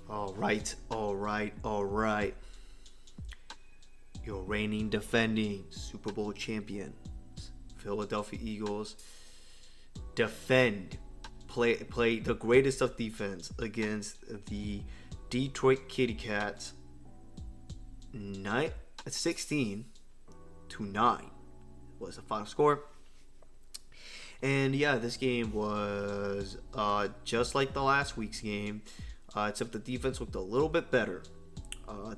All right, all right, all right. Your reigning defending Super Bowl champions, Philadelphia Eagles, play the greatest of defense against the Detroit Kitty Cats 16-9 was the final score. And yeah, this game was just like the last week's game, except the defense looked a little bit better.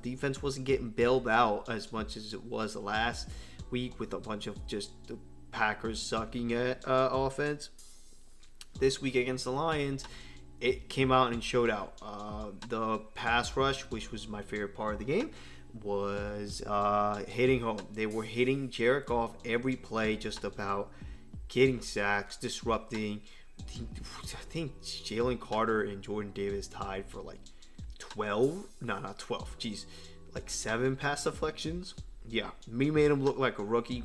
Defense wasn't getting bailed out as much as it was last week with a bunch of just the Packers sucking at offense. This week against the Lions, it came out and showed out. The pass rush, which was my favorite part of the game, was hitting home. They were hitting Jared Goff every play, just about getting sacks, disrupting. I think Jalen Carter and Jordan Davis tied for like 12. No, not 12. Jeez, like 7 pass deflections. Yeah, me made him look like a rookie.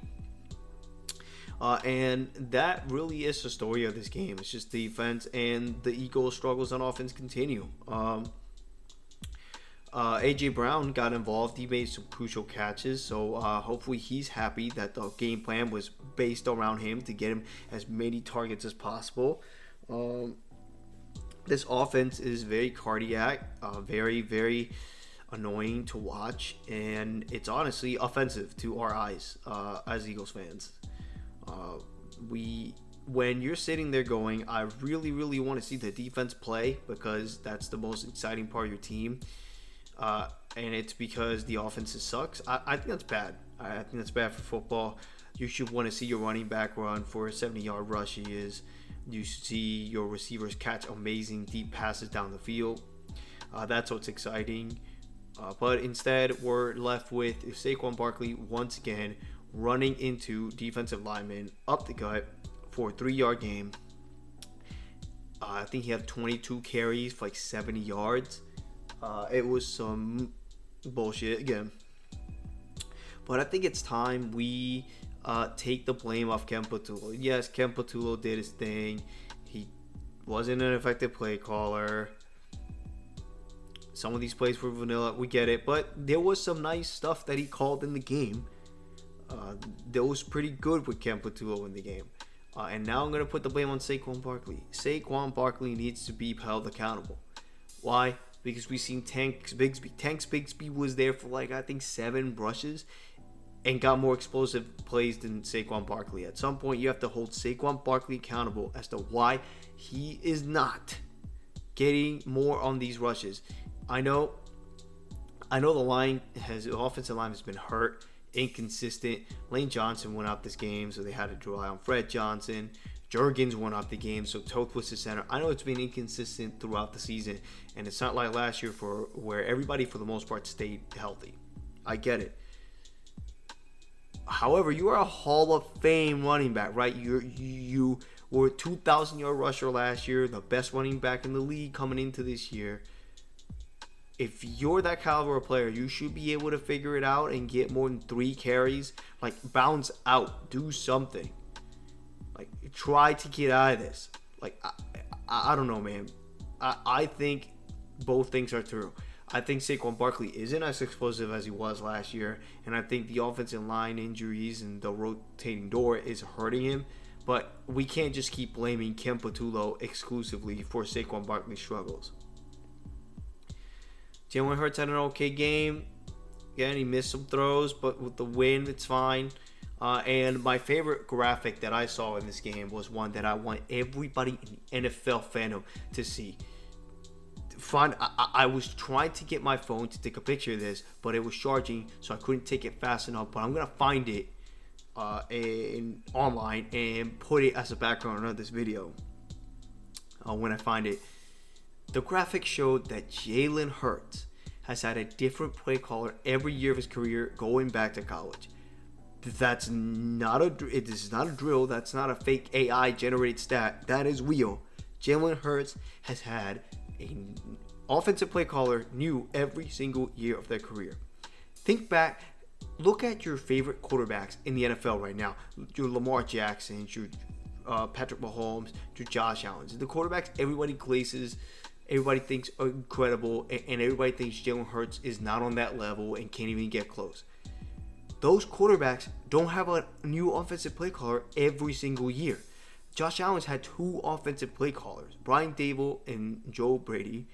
And that really is the story of this game. It's just defense, and the Eagles' struggles on offense continue. AJ Brown got involved. He made some crucial catches, so hopefully he's happy that the game plan was based around him to get him as many targets as possible. This offense is very cardiac, very, very annoying to watch, and it's honestly offensive to our eyes as Eagles fans. When you're sitting there going, I really, really want to see the defense play because that's the most exciting part of your team. And it's because the offense sucks. I think that's bad. I think that's bad for football. You should want to see your running back run for a 70-yard rush. You should see your receivers catch amazing deep passes down the field. That's what's exciting. But instead, we're left with Saquon Barkley once again running into defensive linemen up the gut for a 3-yard game. I think he had 22 carries for like 70 yards. It was some bullshit again. But I think it's time we take the blame off Ken Patullo. Yes, Ken Patullo did his thing. He wasn't an effective play caller. Some of these plays were vanilla. We get it. But there was some nice stuff that he called in the game. That was pretty good with Ken Patullo in the game. And now I'm going to put the blame on Saquon Barkley. Saquon Barkley needs to be held accountable. Why? Because we've seen Tanks Bigsby. Tanks Bigsby was there for like, I think, 7 rushes and got more explosive plays than Saquon Barkley. At some point, you have to hold Saquon Barkley accountable as to why he is not getting more on these rushes. I know the offensive line has been hurt, inconsistent. Lane Johnson went out this game, so they had to rely on Fred Johnson. Jurgens went off the game, so Toth was the center. I know it's been inconsistent throughout the season, and it's not like last year where everybody, for the most part, stayed healthy. I get it. However, you are a Hall of Fame running back, right? You were a 2,000-yard rusher last year, the best running back in the league coming into this year. If you're that caliber of player, you should be able to figure it out and get more than 3 carries. Like, bounce out. Do something. Like, try to get out of this. Like, I don't know, man. I think both things are true. I think Saquon Barkley isn't as explosive as he was last year, and I think the offensive line injuries and the rotating door is hurting him. But we can't just keep blaming Ken Patullo exclusively for Saquon Barkley's struggles. Jalen Hurts had an okay game. Again, he missed some throws, but with the win, it's fine. And my favorite graphic that I saw in this game was one that I want everybody in NFL fandom to see. I was trying to get my phone to take a picture of this, but it was charging, so I couldn't take it fast enough. But I'm going to find it online and put it as a background of this video when I find it. The graphic showed that Jalen Hurts has had a different play caller every year of his career going back to college. It is not a drill. That's not a fake AI generated stat. That is real. Jalen Hurts has had an offensive play caller new every single year of their career. Think back. Look at your favorite quarterbacks in the NFL right now. Your Lamar Jacksons, your Patrick Mahomes, your Josh Allen. The quarterbacks everybody glazes everybody thinks are incredible, and everybody thinks Jalen Hurts is not on that level and can't even get close. Those quarterbacks don't have a new offensive play caller every single year. Josh Allen's had 2 offensive play callers, Brian Dable and Joe Brady.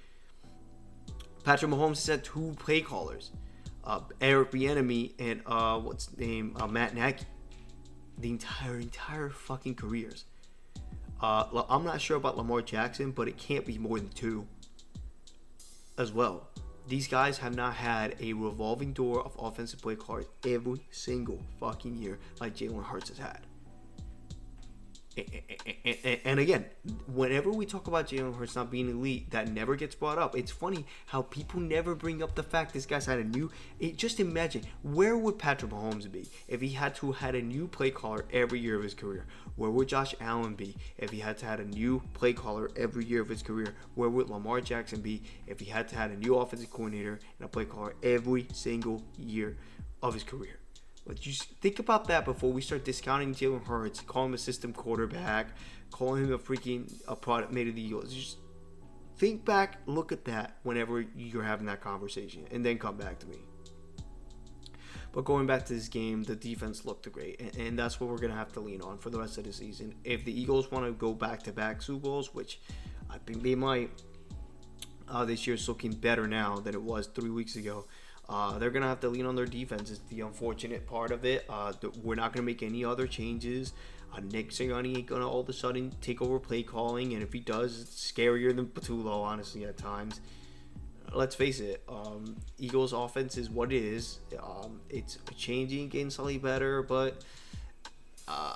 Patrick Mahomes has had 2 play callers, Eric Bieniemy and Matt Nagy. The entire fucking careers. I'm not sure about Lamar Jackson, but it can't be more than 2 as well. These guys have not had a revolving door of offensive play callers every single fucking year like Jalen Hurts has had. And again, whenever we talk about Jalen Hurts not being elite, that never gets brought up. It's funny how people never bring up the fact this guy's had a new... Just imagine, where would Patrick Mahomes be if he had to had a new play caller every year of his career? Where would Josh Allen be if he had to had a new play caller every year of his career? Where would Lamar Jackson be if he had to had a new offensive coordinator and a play caller every single year of his career? But you think about that before we start discounting Jalen Hurts, calling him a system quarterback, calling him a product made of the Eagles. Just think back, look at that whenever you're having that conversation, and then come back to me. But going back to this game, the defense looked great, and that's what we're going to have to lean on for the rest of the season. If the Eagles want to go back-to-back Super Bowls, which I think they might, this year's looking better now than it was 3 weeks ago. They're going to have to lean on their defense. It's the unfortunate part of it. We're not going to make any other changes. Nick Siriani ain't going to all of a sudden take over play calling, and if he does, it's scarier than Patullo, honestly, at times. Let's face it, Eagles offense is what it is. It's changing, getting slightly better, but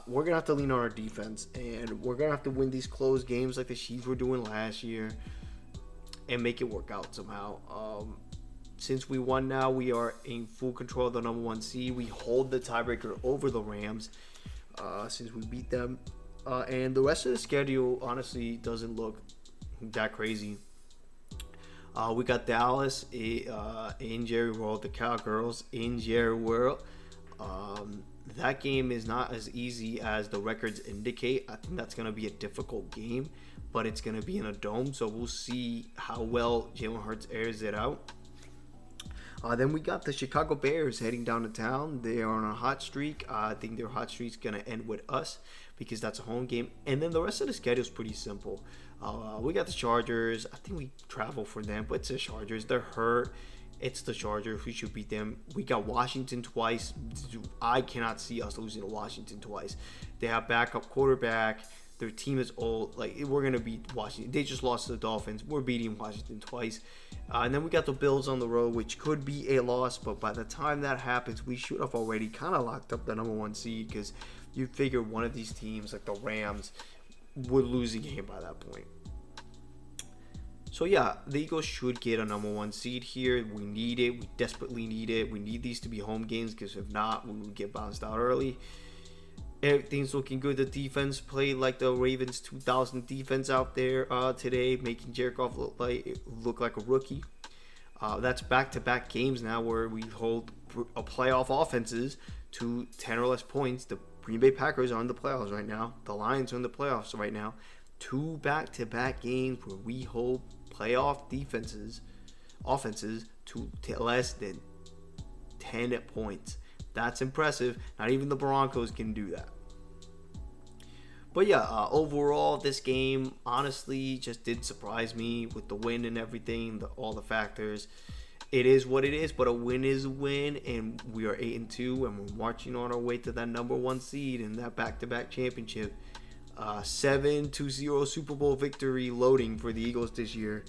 we're going to have to lean on our defense, and we're going to have to win these close games like the Chiefs were doing last year and make it work out somehow. Since we won now, we are in full control of the number 1 seed. We hold the tiebreaker over the Rams since we beat them. And the rest of the schedule, honestly, doesn't look that crazy. We got Dallas in Jerry World, the Cowgirls in Jerry World. That game is not as easy as the records indicate. I think that's going to be a difficult game, but it's going to be in a dome, so we'll see how well Jalen Hurts airs it out. Then we got the Chicago Bears heading down to town. They are on a hot streak. I think their hot streak's going to end with us because that's a home game. And then the rest of the schedule is pretty simple. We got the Chargers. I think we travel for them, but it's the Chargers. They're hurt. It's the Chargers. We should beat them. We got Washington twice. I cannot see us losing to Washington twice. They have backup quarterback. Their team is old. Like, we're going to beat Washington. They just lost to the Dolphins. We're beating Washington twice. And then we got the Bills on the road, which could be a loss. But by the time that happens, we should have already kind of locked up the number 1 seed. Because you figure one of these teams, like the Rams, would lose a game by that point. So, yeah, the Eagles should get a number 1 seed here. We need it. We desperately need it. We need these to be home games. Because if not, we would get bounced out early. Everything's looking good. The defense played like the Ravens 2000 defense out there today, making Jared Goff look like a rookie. That's back-to-back games now where we hold playoff offenses to 10 or less points. The Green Bay Packers are in the playoffs right now. The Lions are in the playoffs right now. 2 back-to-back games where we hold playoff offenses to less than 10 points. That's impressive. Not even the Broncos can do that. But yeah, overall, this game honestly just did surprise me with the win and everything, all the factors. It is what it is, but a win is a win, and we are 8-2, and we're marching on our way to that number 1 seed in that back-to-back championship. 7-0 Super Bowl victory loading for the Eagles this year,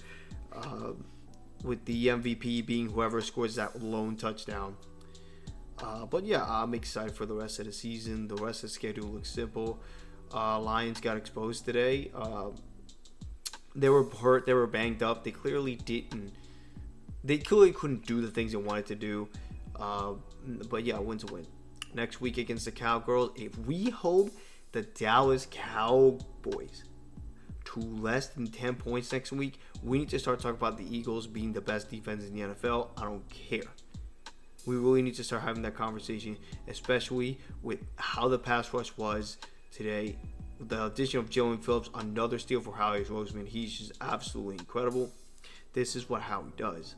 with the MVP being whoever scores that lone touchdown. But yeah, I'm excited for the rest of the season. The rest of the schedule looks simple. Lions got exposed today. They were hurt. They were banged up. They clearly couldn't do the things they wanted to do. But yeah, win's a win. Next week against the Cowgirls, if we hold the DallASS Cowboys to less than 10 points next week, we need to start talking about the Eagles being the best defense in the NFL. I don't care. We really need to start having that conversation, especially with how the pass rush was today. The addition of Jalen Phillips, another steal for Howie Roseman. He's just absolutely incredible. This is what Howie does.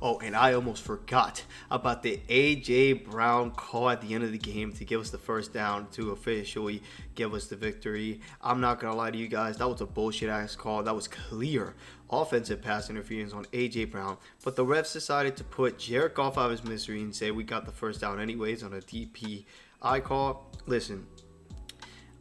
Oh, and I almost forgot about the A.J. Brown call at the end of the game to give us the first down to officially give us the victory. I'm not going to lie to you guys. That was a bullshit-ass call. That was clear offensive pass interference on A.J. Brown. But the refs decided to put Jared Goff out of his misery and say we got the first down anyways on a DPI call. Listen,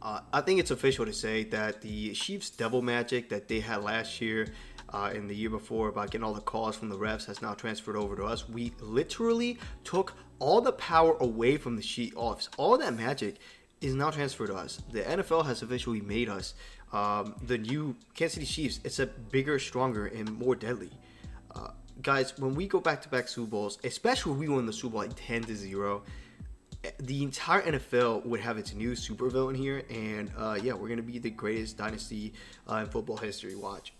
I think it's official to say that the Chiefs' devil magic that they had last year and the year before about getting all the calls from the refs has now transferred over to us. We literally took all the power away from the Chiefs. All that magic is now transferred to us. The NFL has officially made us the new Kansas City Chiefs. It's a bigger, stronger, and more deadly. Guys, when we go back-to-back Super Bowls, especially when we win the Super Bowl like 10-0, the entire NFL would have its new supervillain here, and yeah, we're gonna be the greatest dynasty in football history. Watch.